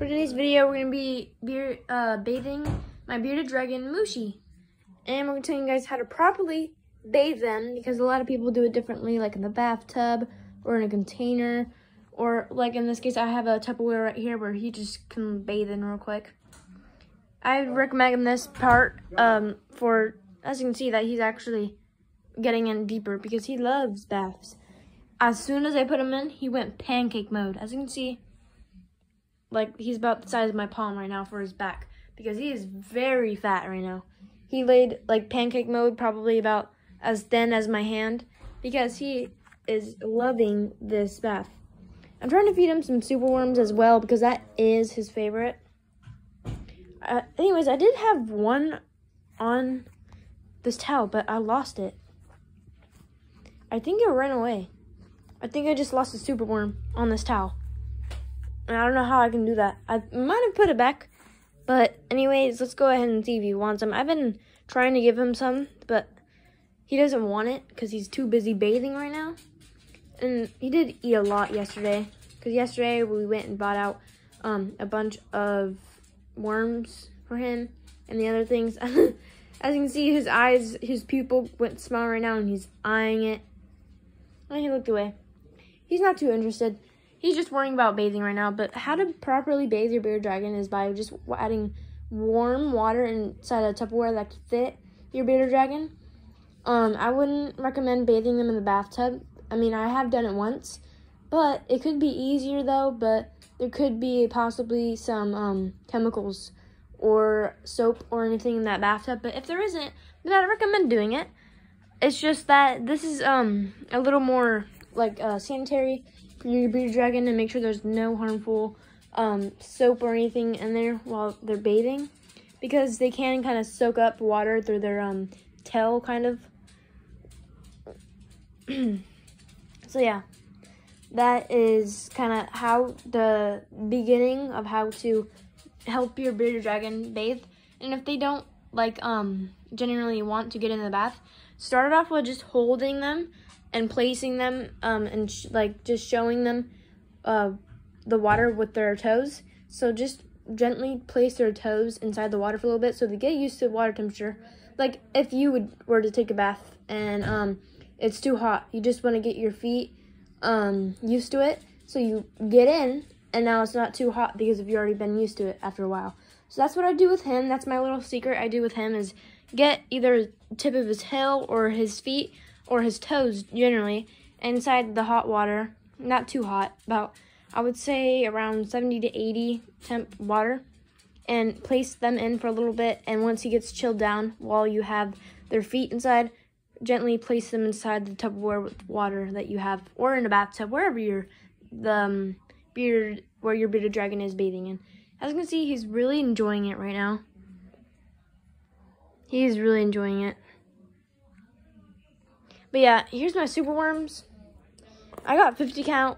For today's video, we're going to be bathing my bearded dragon, Mushi. And we're going to tell you guys how to properly bathe them, because a lot of people do it differently, like in the bathtub or in a container. Or like in this case, I have a Tupperware right here where he just can bathe in real quick. I recommend this part for, as you can see, that he's actually getting in deeper because he loves baths. As soon as I put him in, he went pancake mode. As you can see, like he's about the size of my palm right now for his back because he is very fat right now. He laid like pancake mode, probably about as thin as my hand, because he is loving this bath. I'm trying to feed him some super worms as well because that is his favorite. Anyways, I did have one on this towel, but I lost it. I think it ran away. I think I just lost a super worm on this towel. And I don't know how I can do that. I might have put it back. But anyways, let's go ahead and see if he wants some. I've been trying to give him some, but he doesn't want it because he's too busy bathing right now. And he did eat a lot yesterday. Because yesterday we went and bought out a bunch of worms for him and the other things. As you can see, his eyes, his pupil went small right now and he's eyeing it. And he looked away. He's not too interested. He's just worrying about bathing right now. But how to properly bathe your bearded dragon is by just adding warm water inside a Tupperware that can fit your bearded dragon. I wouldn't recommend bathing them in the bathtub. I mean, I have done it once, but it could be easier though. But there could be possibly some chemicals or soap or anything in that bathtub. But if there isn't, then I'd recommend doing it. It's just that this is a little more like sanitary for your bearded dragon, and make sure there's no harmful soap or anything in there while they're bathing, because they can kind of soak up water through their tail kind of. So yeah, that is kind of how the beginning of how to help your bearded dragon bathe. And if they don't like generally want to get in the bath, start off with just holding them and placing them and like just showing them the water with their toes. So just gently place their toes inside the water for a little bit so they get used to water temperature. Like if you were to take a bath and it's too hot, you just want to get your feet used to it. So you get in and now it's not too hot because you've already been used to it after a while. So that's what I do with him. That's my little secret I do with him, is get either the tip of his tail or his feet or his toes generally inside the hot water. Not too hot, about I would say around 70 to 80 temp water, and place them in for a little bit. And once he gets chilled down while you have their feet inside, gently place them inside the Tupperware with water that you have, or in a bathtub, wherever your bearded dragon is bathing in. As you can see, he's really enjoying it right now. He's really enjoying it. But yeah, here's my super worms. I got 50 count.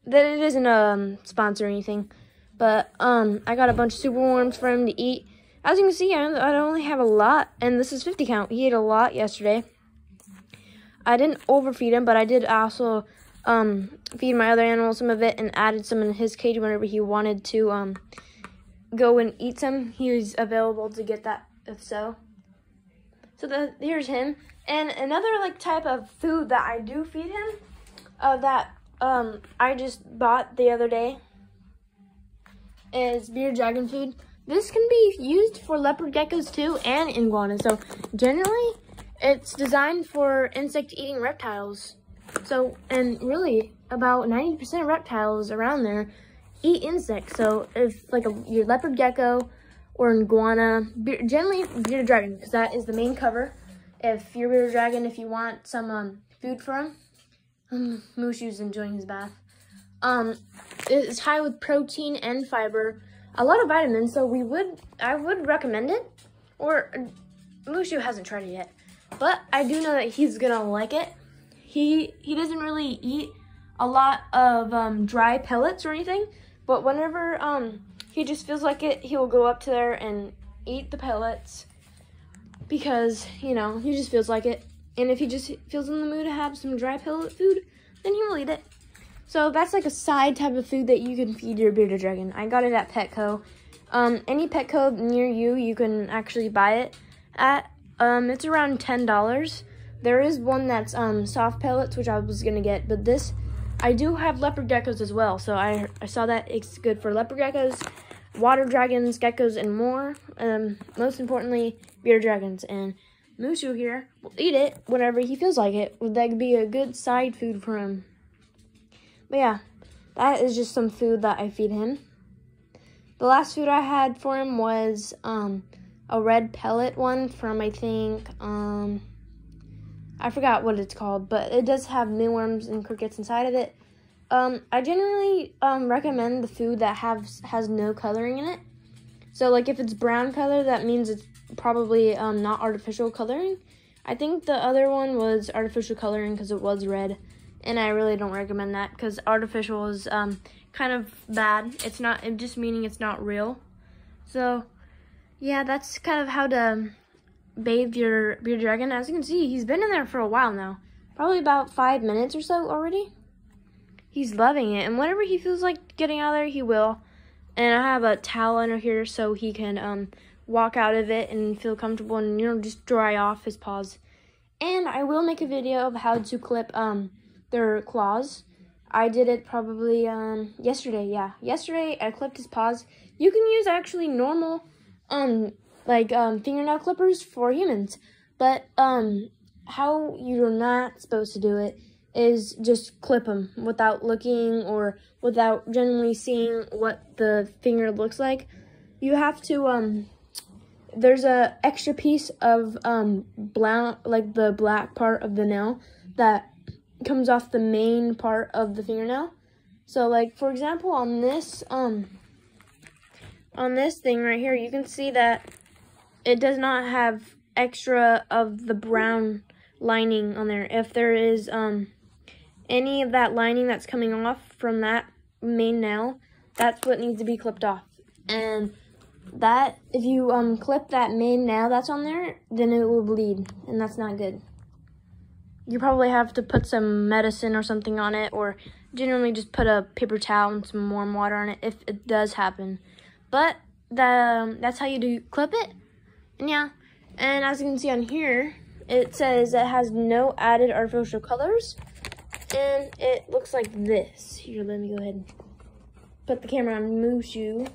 That it isn't a sponsor or anything, but I got a bunch of super worms for him to eat. As you can see, I only have a lot, and this is 50 count. He ate a lot yesterday. I didn't overfeed him, but I did also feed my other animals some of it and added some in his cage whenever he wanted to go and eat some. He was available to get that if so. So here's him. And another like type of food that I do feed him, that I just bought the other day, is bearded dragon food. This can be used for leopard geckos too and iguanas. So generally, it's designed for insect-eating reptiles. So, and really, about 90% of reptiles around there eat insects. So if like your leopard gecko or iguana, generally bearded dragon, because that is the main cover. If you're bearded dragon, if you want some food for him, Mushi's enjoying his bath. It's high with protein and fiber, a lot of vitamins. So I would recommend it. Or Mushu hasn't tried it yet, but I do know that he's gonna like it. He doesn't really eat a lot of dry pellets or anything, but whenever he just feels like it, he will go up to there and eat the pellets, because, you know, he just feels like it. And if he just feels in the mood to have some dry pellet food, then he will eat it. So that's like a side type of food that you can feed your bearded dragon. I got it at Petco. Any Petco near you, you can actually buy it at. It's around $10. There is one that's soft pellets, which I was gonna get, but this, I do have leopard geckos as well. So I saw that it's good for leopard geckos, water dragons, geckos, and more. Most importantly, bearded dragons. And Mushu here will eat it whenever he feels like it. That could be a good side food for him. But yeah, that is just some food that I feed him. The last food I had for him was a red pellet one from, I think, I forgot what it's called, but it does have mealworms and crickets inside of it. I generally recommend the food that has no coloring in it. So like if it's brown color, that means it's probably not artificial coloring. I think the other one was artificial coloring because it was red. And I really don't recommend that because artificial is kind of bad. It's not, it just meaning it's not real. So yeah, that's kind of how to bathe your bearded dragon. As you can see, he's been in there for a while now. Probably about 5 minutes or so already. He's loving it. And whenever he feels like getting out of there, he will. And I have a towel under here so he can walk out of it and feel comfortable and, you know, just dry off his paws. And I will make a video of how to clip their claws. I did it probably yesterday. Yeah, yesterday I clipped his paws. You can use actually normal fingernail clippers for humans, but how you're not supposed to do it is just clip them without looking or without generally seeing what the finger looks like. You have to there's a extra piece of brown, like the black part of the nail that comes off the main part of the fingernail. So like for example on this thing right here, you can see that it does not have extra of the brown lining on there. If there is any of that lining that's coming off from that main nail, that's what needs to be clipped off. And that, if you clip that main nail that's on there, then it will bleed, and that's not good. You probably have to put some medicine or something on it, or generally just put a paper towel and some warm water on it if it does happen. But that's how you do clip it. And yeah, and as you can see on here, it says it has no added artificial colors, and it looks like this. Here, let me go ahead and put the camera on Mushu.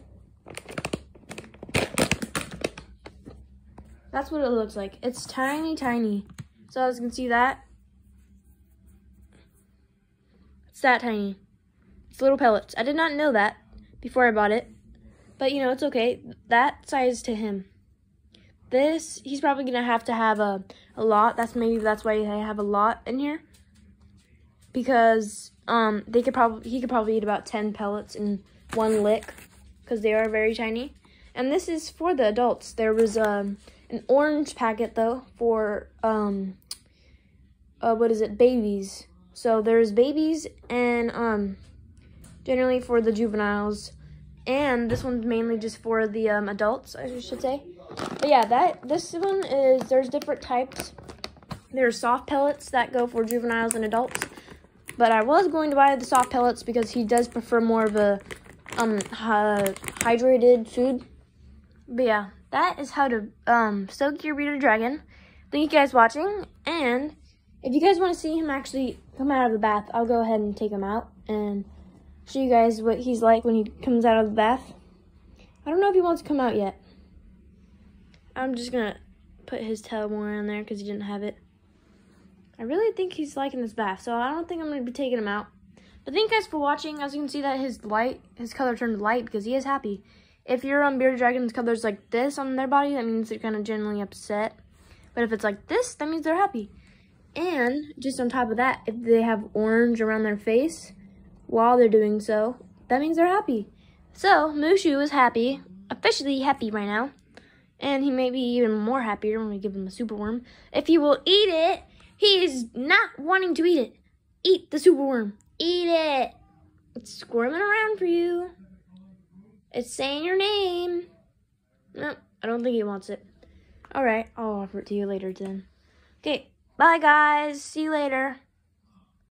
That's what it looks like. It's tiny, tiny. So as you can see that, it's that tiny. It's little pellets. I did not know that before I bought it, but you know, it's okay. That size to him. This, he's probably gonna have to have a lot. That's why I have a lot in here, because he could probably eat about 10 pellets in one lick, because they are very tiny. And this is for the adults. There was an orange packet though for babies. So there's babies and generally for the juveniles, and this one's mainly just for the adults, I should say. But yeah, this one is, there's different types. There's soft pellets that go for juveniles and adults, but I was going to buy the soft pellets because he does prefer more of a hydrated food. But yeah, that is how to soak your bearded dragon. Thank you guys for watching, and if you guys want to see him actually come out of the bath, I'll go ahead and take him out and show you guys what he's like when he comes out of the bath. I don't know if he wants to come out yet. I'm just gonna put his tail more in there because he didn't have it. I really think he's liking this bath, so I don't think I'm gonna be taking him out. But thank you guys for watching. As you can see that his color turned light because he is happy. If your bearded dragon's color's like this on their body, that means they're kind of generally upset. But if it's like this, that means they're happy. And just on top of that, if they have orange around their face while they're doing so, that means they're happy. So Mushu is happy, officially happy right now. And he may be even more happier when we give him a super worm. If he will eat it, he is not wanting to eat it. Eat the super worm. Eat it. It's squirming around for you. It's saying your name. No, I don't think he wants it. All right, I'll offer it to you later then. Okay, bye guys. See you later.